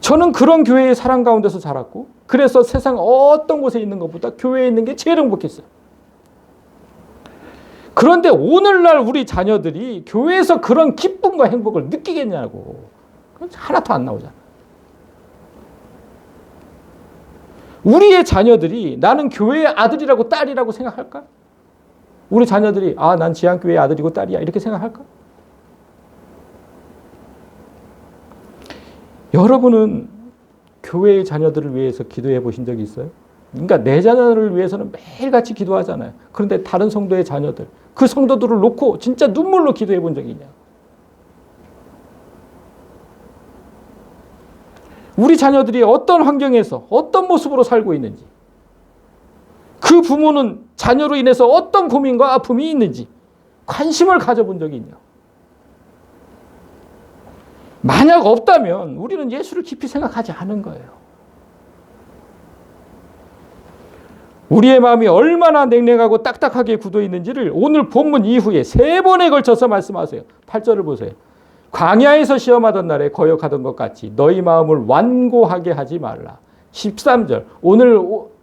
저는 그런 교회의 사랑 가운데서 자랐고, 그래서 세상 어떤 곳에 있는 것보다 교회에 있는 게 제일 행복했어요. 그런데 오늘날 우리 자녀들이 교회에서 그런 기쁨과 행복을 느끼겠냐고. 하나도 안 나오잖아. 우리의 자녀들이 나는 교회의 아들이라고 딸이라고 생각할까? 우리 자녀들이 난 지안교회의 아들이고 딸이야 이렇게 생각할까? 여러분은 교회의 자녀들을 위해서 기도해 보신 적이 있어요? 그러니까 내 자녀를 위해서는 매일같이 기도하잖아요. 그런데 다른 성도의 자녀들, 그 성도들을 놓고 진짜 눈물로 기도해 본 적이 있냐? 우리 자녀들이 어떤 환경에서 어떤 모습으로 살고 있는지, 그 부모는 자녀로 인해서 어떤 고민과 아픔이 있는지 관심을 가져본 적이 있냐? 만약 없다면 우리는 예수를 깊이 생각하지 않은 거예요. 우리의 마음이 얼마나 냉랭하고 딱딱하게 굳어 있는지를 오늘 본문 이후에 3번에 걸쳐서 말씀하세요. 8절을 보세요. 광야에서 시험하던 날에 거역하던 것 같이 너희 마음을 완고하게 하지 말라. 13절.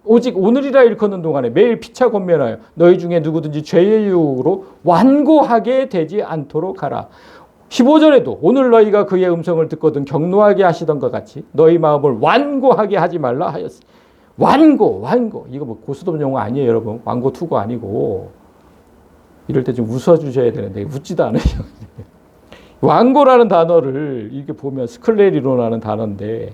오직 오늘이라 일컫는 동안에 매일 피차 권면하여 너희 중에 누구든지 죄의 유혹으로 완고하게 되지 않도록 하라. 15절에도 오늘 너희가 그의 음성을 듣거든 경노하게 하시던 것 같이 너희 마음을 완고하게 하지 말라 하였으니. 완고. 이거 뭐 고스톱 용어 아니에요, 여러분. 완고 투고 아니고. 이럴 때 좀 웃어주셔야 되는데 웃지도 않아요. 완고라는 단어를 이렇게 보면 스클레리로라는 단어인데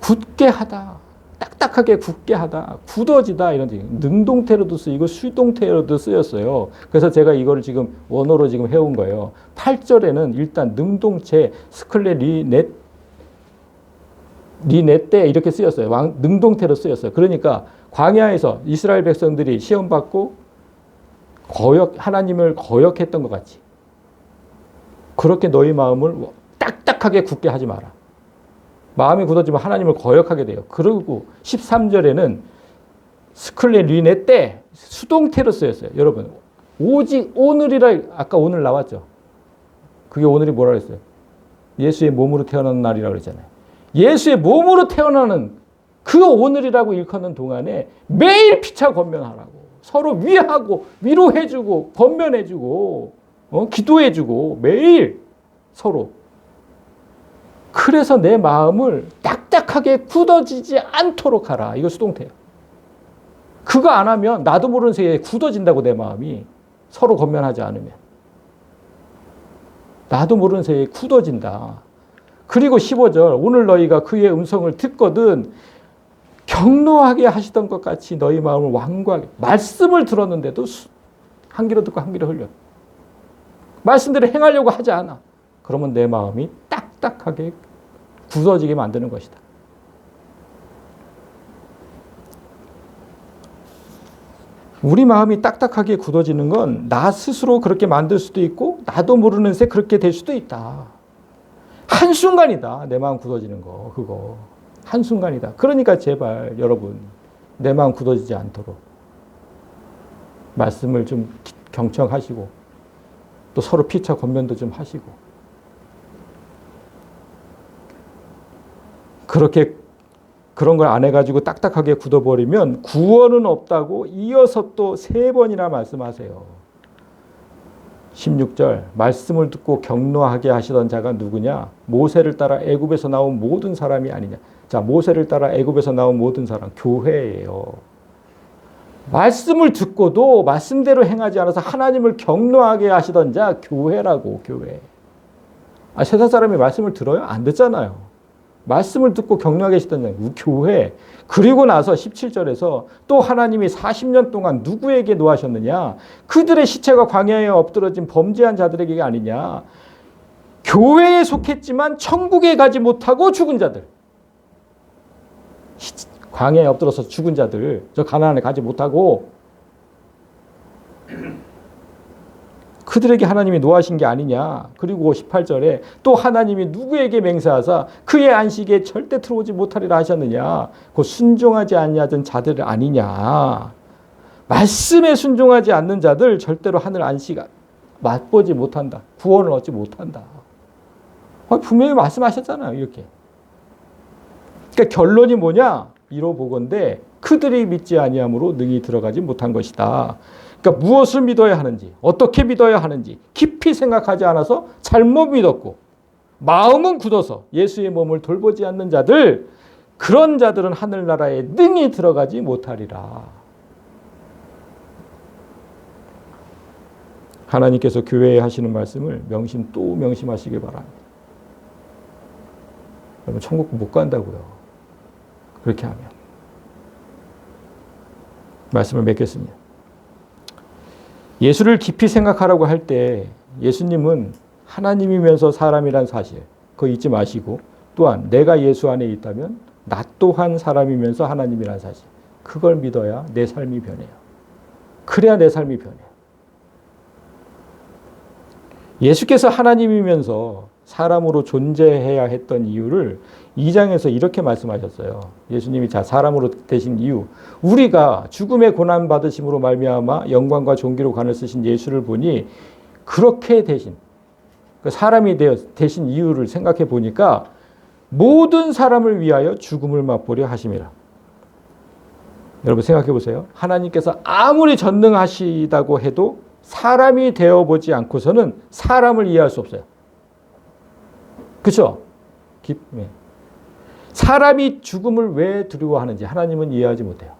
굳게 하다, 딱딱하게 굳게 하다, 굳어지다 이런 뜻. 능동태로도 쓰이고 수동태로도 쓰였어요. 그래서 제가 이거를 지금 원어로 지금 해온 거예요. 8절에는 일단 능동체 스클레리넷 리넷때 이렇게 쓰였어요. 능동태로 쓰였어요. 그러니까 광야에서 이스라엘 백성들이 시험받고 하나님을 거역했던 것 같이 그렇게 너희 마음을 딱딱하게 굳게 하지 마라. 마음이 굳어지면 하나님을 거역하게 돼요. 그리고 13절에는 스클레리네 때 수동태로 쓰였어요. 여러분, 오직 오늘이라, 아까 오늘 나왔죠. 그게 오늘이 뭐라 그랬어요? 예수의 몸으로 태어나는 날이라고 그랬잖아요. 예수의 몸으로 태어나는 그 오늘이라고 일컫는 동안에 매일 피차 권면하라고. 서로 위하고 위로해주고 권면해주고 기도해주고 매일 서로. 그래서 내 마음을 딱딱하게 굳어지지 않도록 하라. 이거 수동태예요. 그거 안 하면 나도 모르는 새에 굳어진다고 내 마음이 서로 권면하지 않으면. 나도 모르는 새에 굳어진다. 그리고 15절 오늘 너희가 그의 음성을 듣거든 경노하게 하시던 것 같이 너희 마음을 완고하게. 말씀을 들었는데도 한 귀로 듣고 한 귀로 흘려. 말씀대로 행하려고 하지 않아. 그러면 내 마음이 딱딱하게 굳어지게 만드는 것이다. 우리 마음이 딱딱하게 굳어지는 건 나 스스로 그렇게 만들 수도 있고 나도 모르는 새 그렇게 될 수도 있다. 한순간이다. 내 마음 굳어지는 거 그거. 한순간이다. 그러니까 제발 여러분 내 마음 굳어지지 않도록 말씀을 좀 경청하시고 또 서로 피차 권면도 좀 하시고 그렇게 그런 걸 안 해가지고 딱딱하게 굳어버리면 구원은 없다고 이어서 또 3번이나 말씀하세요. 16절 말씀을 듣고 경노하게 하시던 자가 누구냐? 모세를 따라 애굽에서 나온 모든 사람이 아니냐. 자, 모세를 따라 애굽에서 나온 모든 사람 교회예요. 말씀을 듣고도 말씀대로 행하지 않아서 하나님을 경노하게 하시던 자 교회라고. 교회. 세상 사람이 말씀을 들어요? 안 듣잖아요. 말씀을 듣고 경노하게 하시던 자 교회. 그리고 나서 17절에서 또 하나님이 40년 동안 누구에게 노하셨느냐? 그들의 시체가 광야에 엎드러진 범죄한 자들에게 아니냐? 교회에 속했지만 천국에 가지 못하고 죽은 자들. 광야에 엎드려서 죽은 자들, 저 가나안에 가지 못하고 그들에게 하나님이 노하신 게 아니냐. 그리고 18절에 또 하나님이 누구에게 맹세하사 그의 안식에 절대 들어오지 못하리라 하셨느냐. 그 순종하지 아니하던 자들 아니냐. 말씀에 순종하지 않는 자들 절대로 하늘 안식 맛보지 못한다. 구원을 얻지 못한다. 분명히 말씀하셨잖아요. 이렇게. 그러니까 결론이 뭐냐? 이로보건대 그들이 믿지 아니함으로 능히 들어가지 못한 것이다. 그러니까 무엇을 믿어야 하는지, 어떻게 믿어야 하는지 깊이 생각하지 않아서 잘못 믿었고 마음은 굳어서 예수의 몸을 돌보지 않는 자들, 그런 자들은 하늘나라에 능히 들어가지 못하리라. 하나님께서 교회에 하시는 말씀을 또 명심하시길 바랍니다. 여러분 천국 못 간다고요. 그렇게 하면. 말씀을 맺겠습니다. 예수를 깊이 생각하라고 할 때 예수님은 하나님이면서 사람이란 사실 그거 잊지 마시고, 또한 내가 예수 안에 있다면 나 또한 사람이면서 하나님이란 사실, 그걸 믿어야 내 삶이 변해요. 그래야 내 삶이 변해요. 예수께서 하나님이면서 사람으로 존재해야 했던 이유를 2장에서 이렇게 말씀하셨어요. 예수님이 사람으로 되신 이유. 우리가 죽음의 고난 받으심으로 말미암아 영광과 존귀로 관을 쓰신 예수를 보니 그렇게 되신 사람이 되신 이유를 생각해 보니까 모든 사람을 위하여 죽음을 맛보려 하심이라. 여러분 생각해 보세요. 하나님께서 아무리 전능하시다고 해도 사람이 되어보지 않고서는 사람을 이해할 수 없어요. 그렇죠? 사람이 죽음을 왜 두려워하는지 하나님은 이해하지 못해요.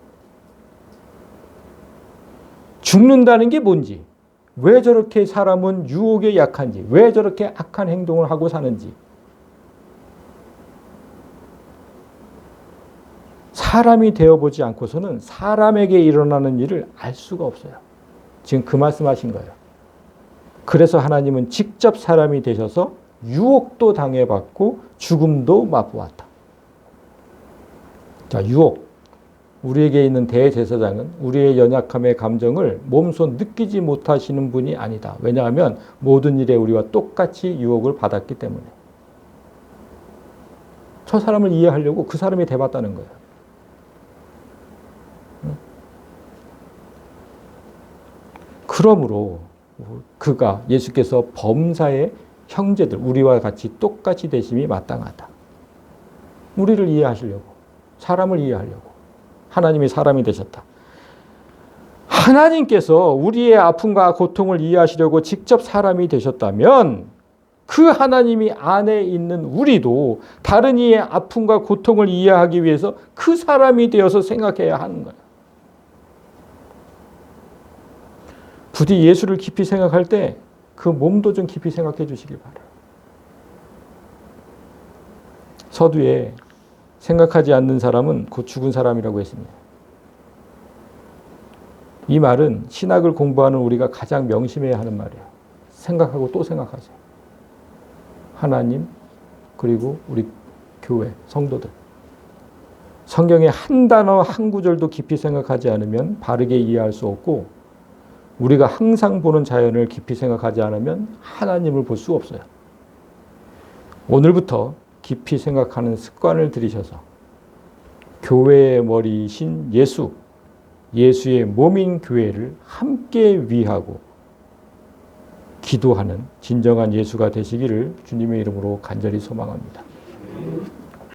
죽는다는 게 뭔지, 왜 저렇게 사람은 유혹에 약한지, 왜 저렇게 악한 행동을 하고 사는지. 사람이 되어보지 않고서는 사람에게 일어나는 일을 알 수가 없어요. 지금 그 말씀하신 거예요. 그래서 하나님은 직접 사람이 되셔서 유혹도 당해봤고 죽음도 맛보았다. 자, 유혹. 우리에게 있는 대제사장은 우리의 연약함의 감정을 몸소 느끼지 못하시는 분이 아니다. 왜냐하면 모든 일에 우리와 똑같이 유혹을 받았기 때문에. 저 사람을 이해하려고 그 사람이 돼봤다는 거예요. 그러므로 예수께서 범사의 형제들, 우리와 같이 똑같이 되심이 마땅하다. 우리를 이해하시려고, 사람을 이해하려고 하나님이 사람이 되셨다. 하나님께서 우리의 아픔과 고통을 이해하시려고 직접 사람이 되셨다면 그 하나님이 안에 있는 우리도 다른 이의 아픔과 고통을 이해하기 위해서 그 사람이 되어서 생각해야 하는 거예요. 부디 예수를 깊이 생각할 때 그 몸도 좀 깊이 생각해 주시기 바라요. 서두에 생각하지 않는 사람은 곧 죽은 사람이라고 했습니다. 이 말은 신학을 공부하는 우리가 가장 명심해야 하는 말이에요. 생각하고 또 생각하세요. 하나님, 그리고 우리 교회, 성도들. 성경의 한 단어, 한 구절도 깊이 생각하지 않으면 바르게 이해할 수 없고 우리가 항상 보는 자연을 깊이 생각하지 않으면 하나님을 볼 수 없어요. 오늘부터 깊이 생각하는 습관을 들이셔서 교회의 머리이신 예수의 몸인 교회를 함께 위하고 기도하는 진정한 예수가 되시기를 주님의 이름으로 간절히 소망합니다.